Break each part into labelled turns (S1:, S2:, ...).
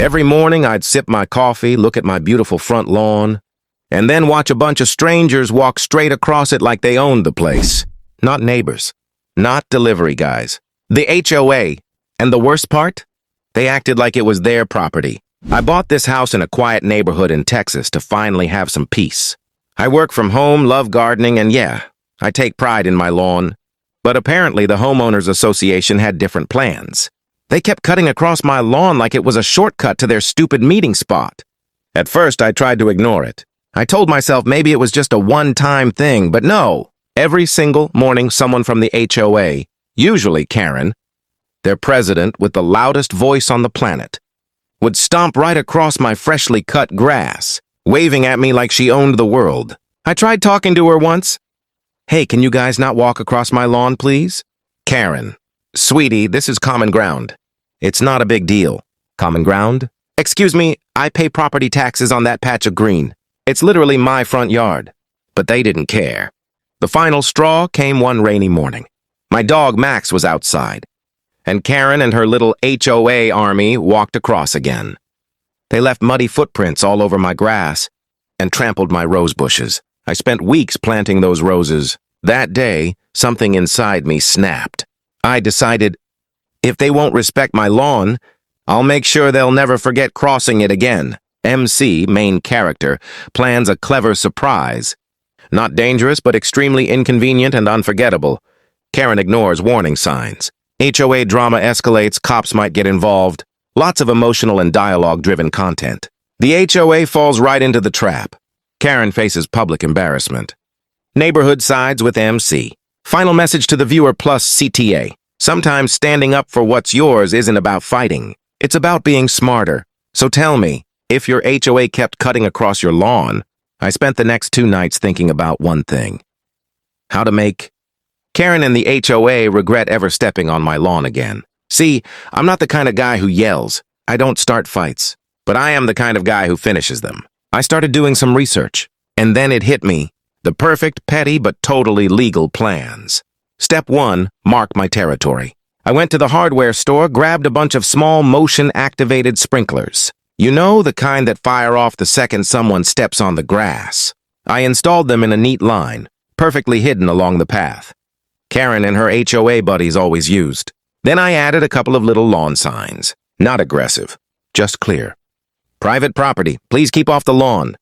S1: Every morning I'd sip my coffee, look at my beautiful front lawn, and then watch a bunch of strangers walk straight across it like they owned the place. Not neighbors, not delivery guys. The HOA. And the worst part? They acted like it was their property. I bought this house in a quiet neighborhood in Texas to finally have some peace. I work from home, love gardening, and yeah, I take pride in my lawn. But apparently the homeowners association had different plans. They kept cutting across my lawn like it was a shortcut to their stupid meeting spot. At first, I tried to ignore it. I told myself maybe it was just a one-time thing, but no. Every single morning, someone from the HOA, usually Karen, their president with the loudest voice on the planet, would stomp right across my freshly cut grass, waving at me like she owned the world. I tried talking to her once. Hey, can you guys not walk across my lawn, please? Karen. Sweetie, this is common ground. It's not a big deal. Common ground? Excuse me, I pay property taxes on that patch of green. It's literally my front yard. But they didn't care. The final straw came one rainy morning. My dog Max was outside, and Karen and her little HOA army walked across again. They left muddy footprints all over my grass and trampled my rose bushes. I spent weeks planting those roses. That day, something inside me snapped. I decided, if they won't respect my lawn, I'll make sure they'll never forget crossing it again. MC, main character, plans a clever surprise. Not dangerous, but extremely inconvenient and unforgettable. Karen ignores warning signs. HOA drama escalates, cops might get involved. Lots of emotional and dialogue-driven content. The HOA falls right into the trap. Karen faces public embarrassment. Neighborhood sides with MC. Final message to the viewer plus CTA. Sometimes standing up for what's yours isn't about fighting. It's about being smarter. So tell me, if your HOA kept cutting across your lawn, I spent the next 2 nights thinking about one thing. How to make Karen and the HOA regret ever stepping on my lawn again. See, I'm not the kind of guy who yells. I don't start fights. But I am the kind of guy who finishes them. I started doing some research, and then it hit me. The perfect, petty, but totally legal plans. Step 1, mark my territory. I went to the hardware store, grabbed a bunch of small motion-activated sprinklers. You know, the kind that fire off the second someone steps on the grass. I installed them in a neat line, perfectly hidden along the path. Karen and her HOA buddies always used. Then I added a couple of little lawn signs. Not aggressive, just clear. Private property, please keep off the lawn.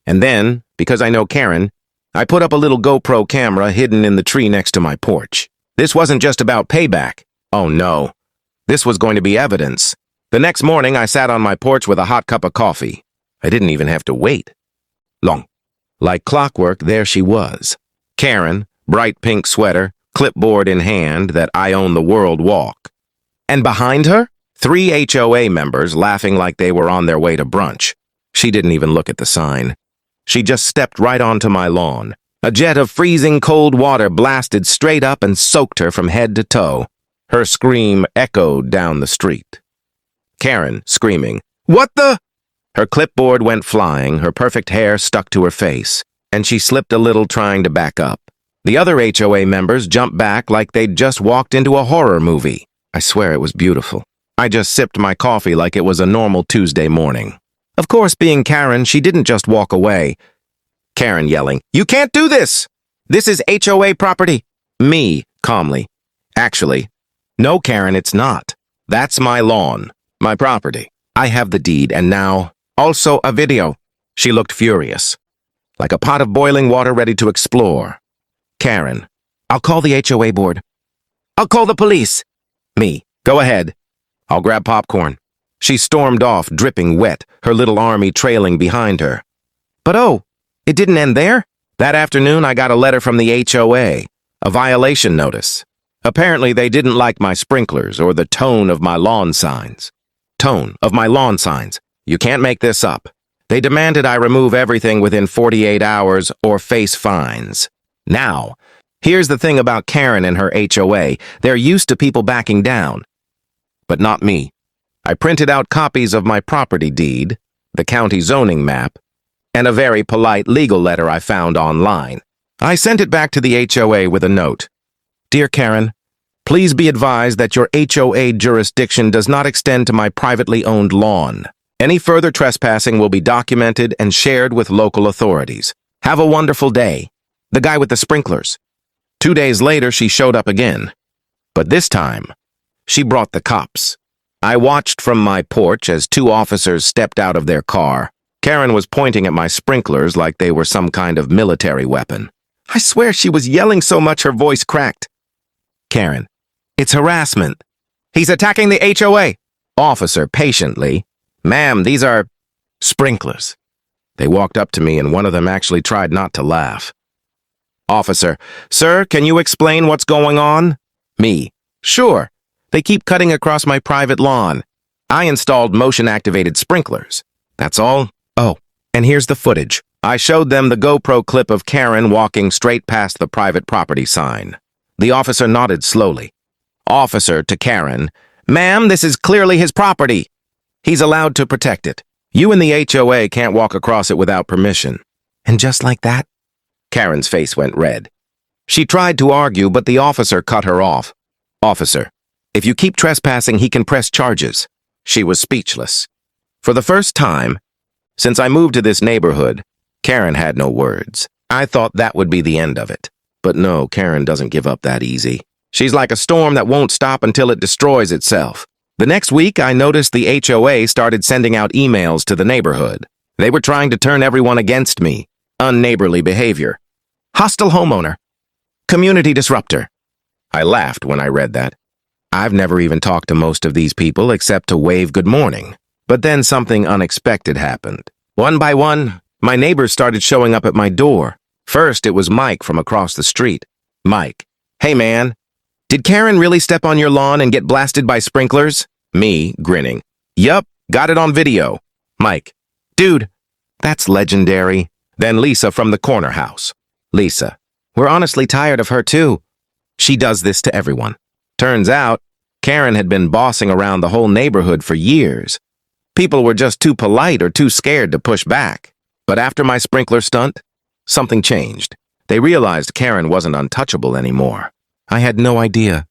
S1: And then, because I know Karen, I put up a little GoPro camera hidden in the tree next to my porch. This wasn't just about payback. Oh no. This was going to be evidence. The next morning, I sat on my porch with a hot cup of coffee. I didn't even have to wait. Long. Like clockwork, there she was. Karen, bright pink sweater, clipboard in hand, that I own the world walk. And behind her, 3 HOA members laughing like they were on their way to brunch. She didn't even look at the sign. She just stepped right onto my lawn. A jet of freezing cold water blasted straight up and soaked her from head to toe. Her scream echoed down the street. Karen, screaming, "What the?" Her clipboard went flying, her perfect hair stuck to her face, and she slipped a little trying to back up. The other HOA members jumped back like they'd just walked into a horror movie. I swear it was beautiful. I just sipped my coffee like it was a normal Tuesday morning. Of course, being Karen, she didn't just walk away. Karen yelling, "You can't do this! This is HOA property!" Me, calmly. Actually, no, Karen, it's not. That's my lawn, my property. I have the deed, and now, also a video. She looked furious, like a pot of boiling water ready to explore. Karen, "I'll call the HOA board." "I'll call the police." Me, "Go ahead. I'll grab popcorn." She stormed off, dripping wet, her little army trailing behind her. But oh, it didn't end there. That afternoon, I got a letter from the HOA, a violation notice. Apparently, they didn't like my sprinklers or the tone of my lawn signs. Tone of my lawn signs. You can't make this up. They demanded I remove everything within 48 hours or face fines. Now, here's the thing about Karen and her HOA. They're used to people backing down. But not me. I printed out copies of my property deed, the county zoning map, and a very polite legal letter I found online. I sent it back to the HOA with a note. "Dear Karen, please be advised that your HOA jurisdiction does not extend to my privately owned lawn. Any further trespassing will be documented and shared with local authorities. Have a wonderful day. The guy with the sprinklers. 2 days later, she showed up again. But this time, she brought the cops. I watched from my porch as 2 officers stepped out of their car. Karen was pointing at my sprinklers like they were some kind of military weapon. I swear she was yelling so much her voice cracked. Karen, it's harassment. He's attacking the HOA. Officer, patiently. Ma'am, these are sprinklers. They walked up to me and one of them actually tried not to laugh. Officer, sir, can you explain what's going on? Me, sure. They keep cutting across my private lawn. I installed motion-activated sprinklers. That's all. Oh, and here's the footage. I showed them the GoPro clip of Karen walking straight past the private property sign. The officer nodded slowly. Officer to Karen, ma'am, this is clearly his property. He's allowed to protect it. You and the HOA can't walk across it without permission. And just like that, Karen's face went red. She tried to argue, but the officer cut her off. Officer, if you keep trespassing, he can press charges. She was speechless. For the first time, since I moved to this neighborhood, Karen had no words. I thought that would be the end of it. But no, Karen doesn't give up that easy. She's like a storm that won't stop until it destroys itself. The next week, I noticed the HOA started sending out emails to the neighborhood. They were trying to turn everyone against me. Unneighborly behavior. Hostile homeowner. Community disruptor. I laughed when I read that. I've never even talked to most of these people except to wave good morning. But then something unexpected happened. One by one, my neighbors started showing up at my door. First, it was Mike from across the street. Mike, hey man, did Karen really step on your lawn and get blasted by sprinklers? Me, grinning. Yup, got it on video. Mike, dude, that's legendary. Then Lisa from the corner house. Lisa, we're honestly tired of her too. She does this to everyone. Turns out, Karen had been bossing around the whole neighborhood for years. People were just too polite or too scared to push back. But after my sprinkler stunt, something changed. They realized Karen wasn't untouchable anymore. I had no idea.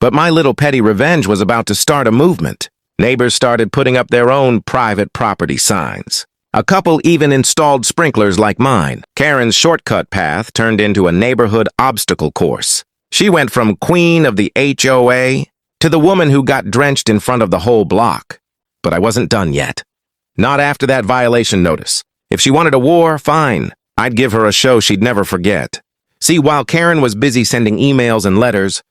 S1: But my little petty revenge was about to start a movement. Neighbors started putting up their own private property signs. A couple even installed sprinklers like mine. Karen's shortcut path turned into a neighborhood obstacle course. She went from queen of the HOA to the woman who got drenched in front of the whole block. But I wasn't done yet. Not after that violation notice. If she wanted a war, fine. I'd give her a show she'd never forget. See, while Karen was busy sending emails and letters,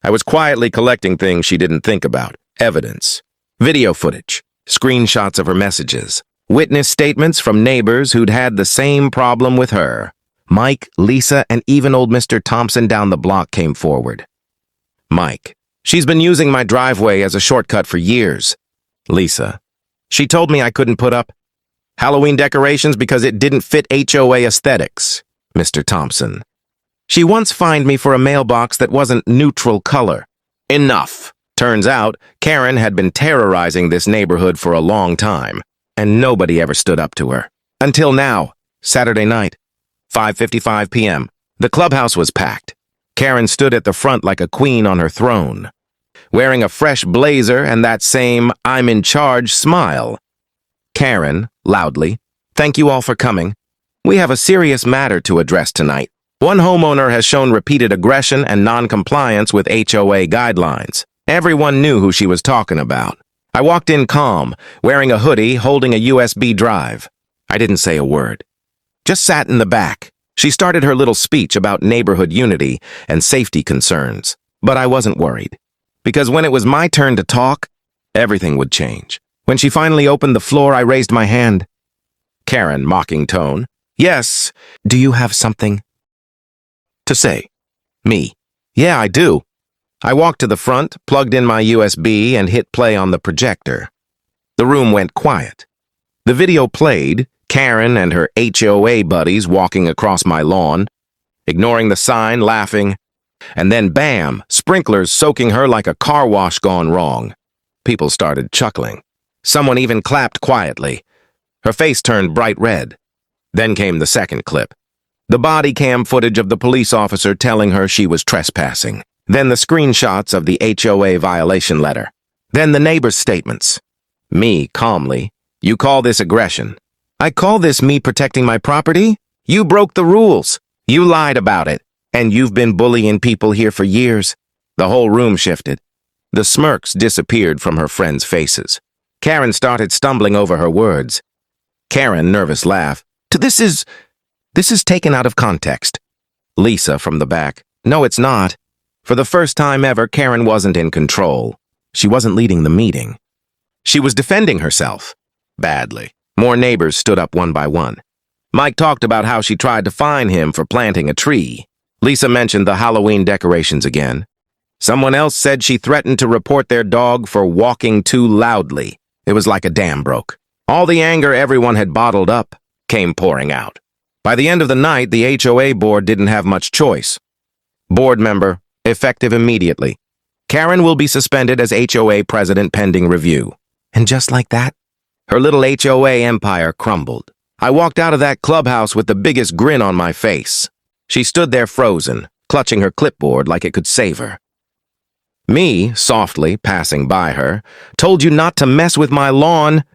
S1: I was quietly collecting things she didn't think about. Evidence, video footage, screenshots of her messages, witness statements from neighbors who'd had the same problem with her. Mike, Lisa, and even old Mr. Thompson down the block came forward. Mike, she's been using my driveway as a shortcut for years. Lisa, she told me I couldn't put up Halloween decorations because it didn't fit HOA aesthetics. Mr. Thompson, she once fined me for a mailbox that wasn't neutral color. Enough. Turns out, Karen had been terrorizing this neighborhood for a long time, and nobody ever stood up to her. Until now, Saturday night, 5:55 p.m. The clubhouse was packed. Karen stood at the front like a queen on her throne, wearing a fresh blazer and that same I'm in charge smile. Karen, loudly, thank you all for coming. We have a serious matter to address tonight. One homeowner has shown repeated aggression and non-compliance with HOA guidelines. Everyone knew who she was talking about. I walked in calm, wearing a hoodie, holding a USB drive. I didn't say a word. Just sat in the back. She started her little speech about neighborhood unity and safety concerns. But I wasn't worried. Because when it was my turn to talk, everything would change. When she finally opened the floor, I raised my hand. Karen, mocking tone. Yes, do you have something to say? Me. Yeah, I do. I walked to the front, plugged in my USB, and hit play on the projector. The room went quiet. The video played, Karen and her HOA buddies walking across my lawn, ignoring the sign, laughing, and then bam, sprinklers soaking her like a car wash gone wrong. People started chuckling. Someone even clapped quietly. Her face turned bright red. Then came the second clip. The body cam footage of the police officer telling her she was trespassing. Then the screenshots of the HOA violation letter. Then the neighbor's statements. Me, calmly, You call this aggression. I call this me protecting my property. You broke the rules. You lied about it. And you've been bullying people here for years. The whole room shifted. The smirks disappeared from her friends' faces. Karen started stumbling over her words. Karen, nervous laugh. This is taken out of context. Lisa from the back. No, it's not. For the first time ever, Karen wasn't in control. She wasn't leading the meeting. She was defending herself. Badly. More neighbors stood up one by one. Mike talked about how she tried to fine him for planting a tree. Lisa mentioned the Halloween decorations again. Someone else said she threatened to report their dog for walking too loudly. It was like a dam broke. All the anger everyone had bottled up came pouring out. By the end of the night, the HOA board didn't have much choice. Board member, effective immediately. Karen will be suspended as HOA president pending review. And just like that, her little HOA empire crumbled. I walked out of that clubhouse with the biggest grin on my face. She stood there frozen, clutching her clipboard like it could save her. Me, softly passing by her, told you not to mess with my lawn.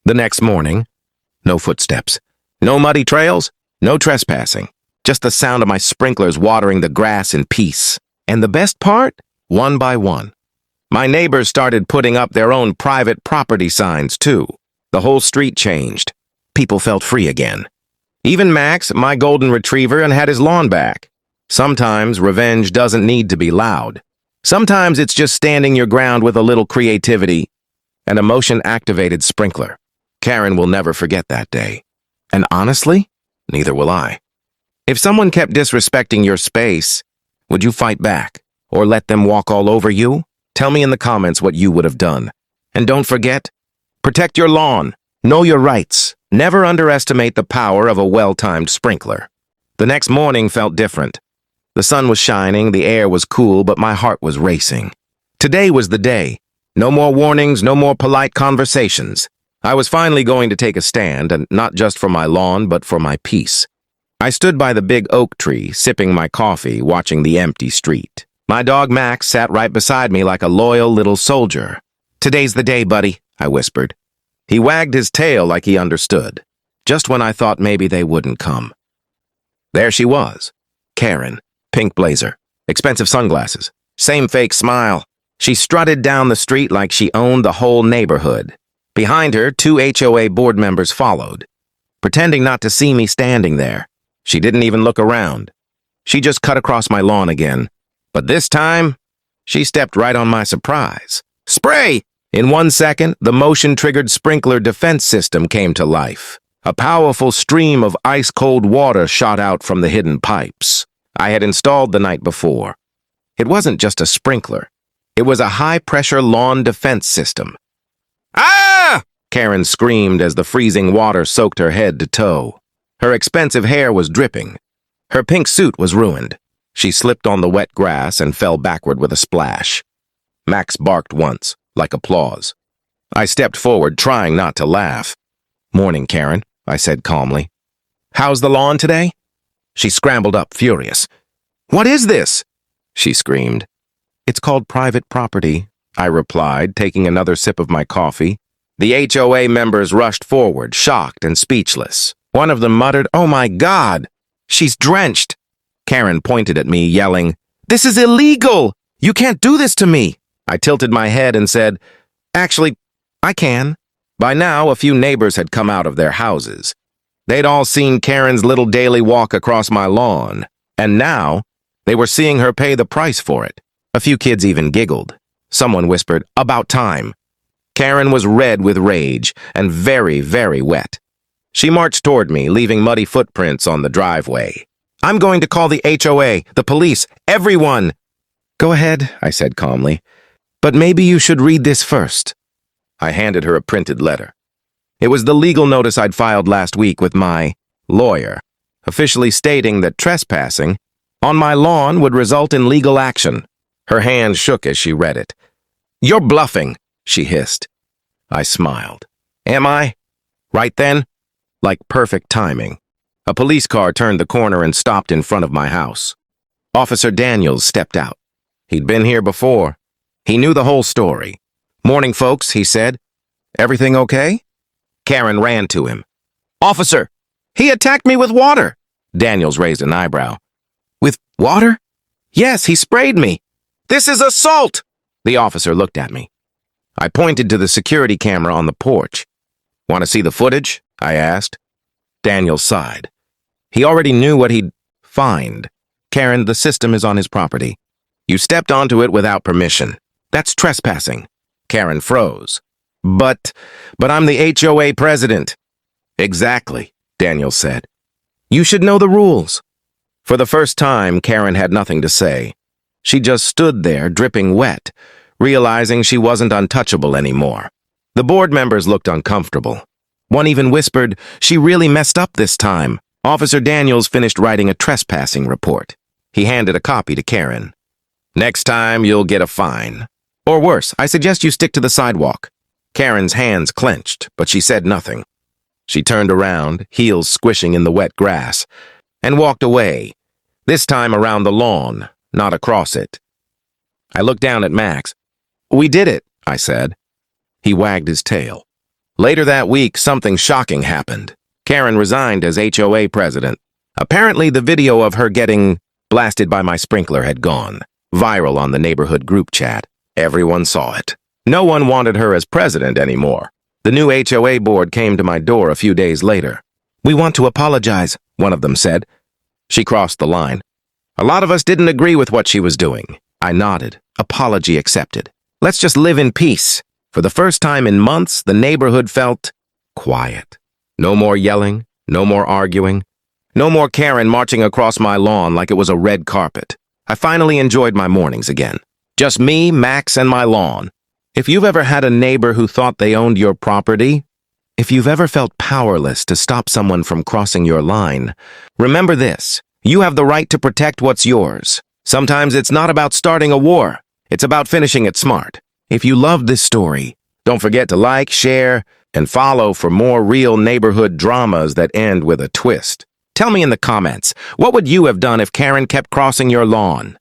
S1: The next morning, no footsteps, no muddy trails, no trespassing, just the sound of my sprinklers watering the grass in peace. And the best part? One by one. My neighbors started putting up their own private property signs, too. The whole street changed. People felt free again. Even Max, my golden retriever, and had his lawn back. Sometimes revenge doesn't need to be loud. Sometimes it's just standing your ground with a little creativity, an emotion-activated sprinkler. Karen will never forget that day. And honestly, neither will I. If someone kept disrespecting your space, would you fight back or let them walk all over you? Tell me in the comments what you would have done. And don't forget, protect your lawn, know your rights. Never underestimate the power of a well-timed sprinkler. The next morning felt different. The sun was shining, the air was cool, but my heart was racing. Today was the day. No more warnings, no more polite conversations. I was finally going to take a stand, and not just for my lawn, but for my peace. I stood by the big oak tree, sipping my coffee, watching the empty street. My dog Max sat right beside me like a loyal little soldier. "Today's the day, buddy," I whispered. He wagged his tail like he understood, just when I thought maybe they wouldn't come. There she was, Karen, pink blazer, expensive sunglasses, same fake smile. She strutted down the street like she owned the whole neighborhood. Behind her, 2 HOA board members followed, pretending not to see me standing there. She didn't even look around. She just cut across my lawn again. But this time, she stepped right on my surprise. Spray! In 1 second, the motion-triggered sprinkler defense system came to life. A powerful stream of ice-cold water shot out from the hidden pipes I had installed the night before. It wasn't just a sprinkler. It was a high-pressure lawn defense system. "Ah!" Karen screamed as the freezing water soaked her head to toe. Her expensive hair was dripping. Her pink suit was ruined. She slipped on the wet grass and fell backward with a splash. Max barked once, like applause. I stepped forward, trying not to laugh. "Morning, Karen," I said calmly. "How's the lawn today?" She scrambled up, furious. "What is this?" she screamed. "It's called private property," I replied, taking another sip of my coffee. The HOA members rushed forward, shocked and speechless. One of them muttered, "Oh my God, she's drenched." Karen pointed at me, yelling, "This is illegal! You can't do this to me!" I tilted my head and said, "Actually, I can." By now, a few neighbors had come out of their houses. They'd all seen Karen's little daily walk across my lawn, and now they were seeing her pay the price for it. A few kids even giggled. Someone whispered, "About time." Karen was red with rage and very, very wet. She marched toward me, leaving muddy footprints on the driveway. "I'm going to call the HOA, the police, everyone." "Go ahead," I said calmly. "But maybe you should read this first." I handed her a printed letter. It was the legal notice I'd filed last week with my lawyer, officially stating that trespassing on my lawn would result in legal action. Her hand shook as she read it. "You're bluffing," she hissed. I smiled. "Am I?" Right then, like perfect timing, a police car turned the corner and stopped in front of my house. Officer Daniels stepped out. He'd been here before. He knew the whole story. "Morning, folks," he said. "Everything okay?" Karen ran to him. "Officer, he attacked me with water." Daniels raised an eyebrow. "With water?" "Yes, he sprayed me." "This is assault!" The officer looked at me. I pointed to the security camera on the porch. "Want to see the footage?" I asked. Daniels sighed. He already knew what he'd find. "Karen, the system is on his property. You stepped onto it without permission. That's trespassing." Karen froze. But I'm the HOA president." "Exactly," Daniels said. "You should know the rules." For the first time, Karen had nothing to say. She just stood there, dripping wet, realizing she wasn't untouchable anymore. The board members looked uncomfortable. One even whispered, "She really messed up this time." Officer Daniels finished writing a trespassing report. He handed a copy to Karen. "Next time, you'll get a fine. Or worse, I suggest you stick to the sidewalk." Karen's hands clenched, but she said nothing. She turned around, heels squishing in the wet grass, and walked away, this time around the lawn, not across it. I looked down at Max. "We did it," I said. He wagged his tail. Later that week, something shocking happened. Karen resigned as HOA president. Apparently, the video of her getting blasted by my sprinkler had gone viral on the neighborhood group chat. Everyone saw it. No one wanted her as president anymore. The new HOA board came to my door a few days later. "We want to apologize," one of them said. She crossed the line. "A lot of us didn't agree with what she was doing." I nodded. Apology accepted. "Let's just live in peace." For the first time in months, the neighborhood felt quiet. No more yelling, no more arguing, no more Karen marching across my lawn like it was a red carpet. I finally enjoyed my mornings again. Just me, Max, and my lawn. If you've ever had a neighbor who thought they owned your property, if you've ever felt powerless to stop someone from crossing your line, remember this: you have the right to protect what's yours. Sometimes it's not about starting a war, it's about finishing it smart. If you loved this story, don't forget to like, share, and follow for more real neighborhood dramas that end with a twist. Tell me in the comments, what would you have done if Karen kept crossing your lawn?